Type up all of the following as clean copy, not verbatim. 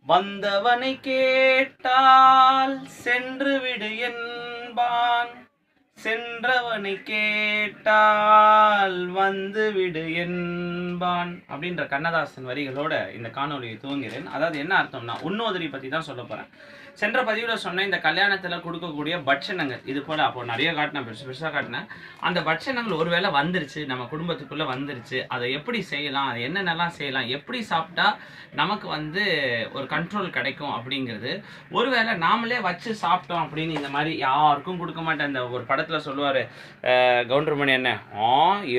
வந்தவனை கேட்டால் சென்று விடு என்பான், சென்றவனை கேட்டால் வந்து விடு என்பான் அப்படின்ற கண்ணதாசன் வரிகளோட இந்த காணொலியை துவங்கிறேன். அதாவது என்ன அர்த்தம்னா, உன்னோதரி பற்றி தான் சொல்ல போகிறேன். சென்ற பதிவில் சொன்ன இந்த கல்யாணத்தில் கொடுக்கக்கூடிய பட்சணங்கள் இது போல் அப்போ நிறைய காட்டினேன், பெருசாக காட்டினேன். அந்த பட்சணங்கள் ஒருவேளை வந்துருச்சு, நம்ம குடும்பத்துக்குள்ளே வந்துருச்சு, அதை எப்படி செய்யலாம், அதை என்னென்னலாம் செய்யலாம், எப்படி சாப்பிட்டா நமக்கு ஒரு கண்ட்ரோல் கிடைக்கும் அப்படிங்கிறது. ஒருவேளை நாமளே வச்சு சாப்பிட்டோம் அப்படின்னு இந்த மாதிரி யாருக்கும் கொடுக்க மாட்டேன். இந்த ஒரு படத்தில் சொல்லுவார் கவுண்டர்மணி, என்ன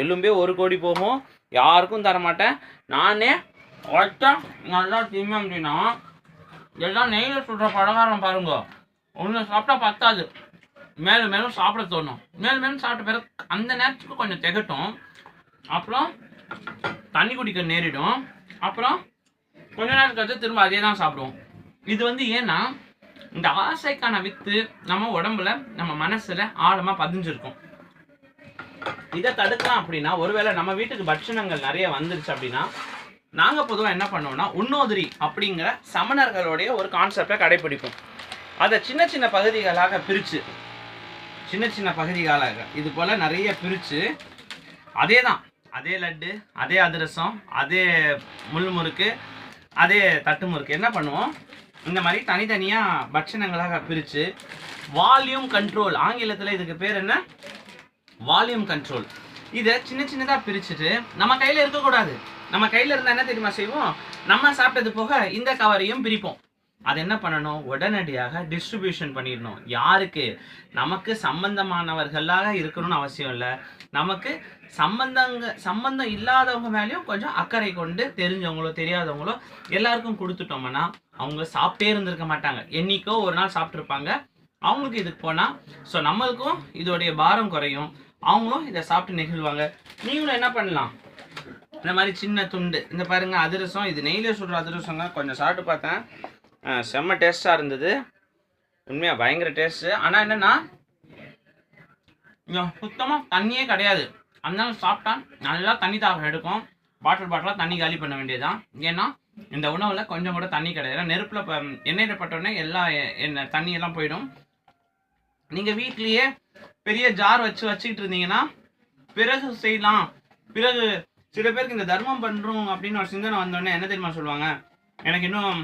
எலும்பே 1 கோடி போகும், யாருக்கும் தரமாட்டேன், நானே வச்சா நல்லா திம்ம அப்படின்னா எல்லாம் நெய்யில் சுடுற பலகாரம் பாருங்க, ஒன்று சாப்பிட்டா பத்தாது, மேலும் மேலும் சாப்பிட தோணும். மேலும் மேலும் சாப்பிட்ட பிறகு அந்த நேரத்துக்கு கொஞ்சம் திகட்டும், அப்புறம் தண்ணி குடிக்க நேரிடும், அப்புறம் கொஞ்ச நேரம் கழிச்சு திரும்ப அதே தான் சாப்பிடுவோம். இது ஏன்னா இந்த ஆசைக்கான வித்து நம்ம உடம்புல நம்ம மனசுல ஆழமா பதிஞ்சிருக்கும். இதை தடுக்கலாம் அப்படின்னா, ஒருவேளை நம்ம வீட்டுக்கு பட்சணங்கள் நிறைய வந்துருச்சு அப்படின்னா, நாங்கள் பொதுவாக என்ன பண்ணுவோம்னா, உன்னோதரி அப்படிங்கிற சமணர்களுடைய ஒரு கான்செப்டை கடைபிடிப்போம். அதை சின்ன சின்ன பகுதிகளாக பிரித்து, சின்ன சின்ன பகுதிகளாக இது போல் நிறைய பிரித்து, அதே லட்டு, அதே அதிரசம், அதே முள்முறுக்கு, அதே தட்டு முறுக்கு என்ன பண்ணுவோம், இந்த மாதிரி தனித்தனியாக பட்சணங்களாக பிரித்து வால்யூம் கண்ட்ரோல், ஆங்கிலத்தில் இதுக்கு பேர் என்ன, வால்யூம் கண்ட்ரோல். இதை சின்ன சின்னதாக பிரிச்சுட்டு நம்ம கையில் இருக்கக்கூடாது. நம்ம கையில் இருந்தால் என்ன தெரியுமா செய்வோம், நம்ம சாப்பிட்டது போக இந்த கவரையும் பிரிப்போம். அது என்ன பண்ணணும், உடனடியாக டிஸ்ட்ரிபியூஷன் பண்ணிடணும். யாருக்கு, நமக்கு சம்பந்தமானவர்களாக இருக்கணும்னு அவசியம் இல்லை, நமக்கு சம்பந்தம் இல்லாதவங்க மேலேயும் கொஞ்சம் அக்கறை கொண்டு தெரிஞ்சவங்களோ தெரியாதவங்களோ எல்லாருக்கும் கொடுத்துட்டோம்னா அவங்க சாப்பிட்டே இருந்திருக்க மாட்டாங்க, என்னைக்கோ ஒரு நாள் சாப்பிட்ருப்பாங்க. அவங்களுக்கு இதுக்கு போனால் ஸோ நம்மளுக்கும் இதோடைய பாரம் குறையும், அவங்களும் இதை சாப்பிட்டு நெகிழ்வாங்க. நீங்களும் என்ன பண்ணலாம், இந்த மாதிரி சின்ன துண்டு, இந்த பாருங்க அதிரசம், இது நெய்யில் சுடுற அதிரசங்க, கொஞ்சம் சாப்பிட்டு பார்த்தேன், செம்ம டேஸ்ட்டாக இருந்தது, உண்மையாக பயங்கர டேஸ்ட்டு. ஆனால் என்னென்னா சுத்தமாக தண்ணியே கிடையாது, அதனால சாப்பிட்டா நல்லா தண்ணி தாகம் எடுக்கும், பாட்டிலாக தண்ணி காலி பண்ண வேண்டியதுதான். ஏன்னா இந்த உணவில் கொஞ்சம் கூட தண்ணி கிடையாது, நெருப்பில் எண்ணெயில் பட்டோடனே எல்லாம் தண்ணியெல்லாம் போயிடும். நீங்கள் வீட்லேயே பெரிய ஜார் வச்சுக்கிட்டு இருந்தீங்கன்னா பிறகு செய்யலாம். பிறகு சில பேருக்கு இந்த தர்மம் பண்ணுறோம் அப்படின்னு ஒரு சிந்தனை வந்தோடனே என்ன தெரியுமா சொல்லுவாங்க, எனக்கு இன்னும்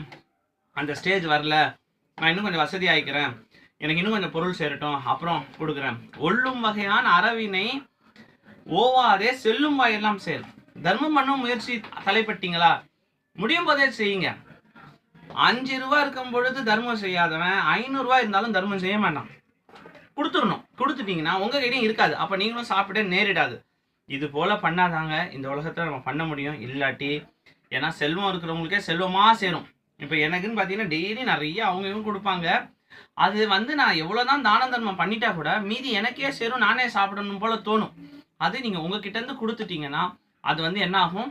அந்த ஸ்டேஜ் வரல, நான் இன்னும் கொஞ்சம் வசதி ஆகிக்கிறேன், எனக்கு இன்னும் கொஞ்சம் பொருள் சேரட்டும் அப்புறம் கொடுக்குறேன். ஒள்ளும் வகையான அறவினை ஓவாதே செல்லும் வாயெல்லாம் சேரும். தர்மம் பண்ணும் முயற்சி தலைப்பட்டீங்களா, முடியும் போதே செய்யுங்க. 5 ரூபா இருக்கும் பொழுது தர்மம் செய்யாதவன் 500 ரூபா இருந்தாலும் தர்மம் செய்ய மாட்டான். கொடுத்துடணும், கொடுத்துட்டீங்கன்னா உங்கள் கையிலையும் இருக்காது, அப்போ நீங்களும் சாப்பிட நேரிடாது. இது போல் பண்ணாதாங்க இந்த உலகத்தில் நம்ம பண்ண முடியும். இல்லாட்டி ஏன்னா செல்வம் இருக்கிறவங்களுக்கே செல்வமாக சேரும். இப்போ எனக்குன்னு பார்த்தீங்கன்னா டெய்லி நிறைய அவங்க கொடுப்பாங்க. அது நான் எவ்வளோதான் தான தர்மம் பண்ணிட்டா கூட மீதி எனக்கே சேரும், நானே சாப்பிடணும் போல தோணும். அது நீங்கள் உங்ககிட்டேருந்து கொடுத்துட்டீங்கன்னா அது என்ன ஆகும்,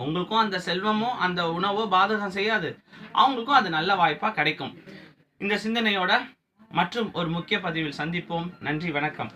உங்களுக்கும் அந்த செல்வமோ அந்த உணவோ பாதகம் செய்யாது, அவங்களுக்கும் அது நல்ல வாய்ப்பாக கிடைக்கும். இந்த சிந்தனையோட மற்றும் ஒரு முக்கிய பதிவில் சந்திப்போம். நன்றி, வணக்கம்.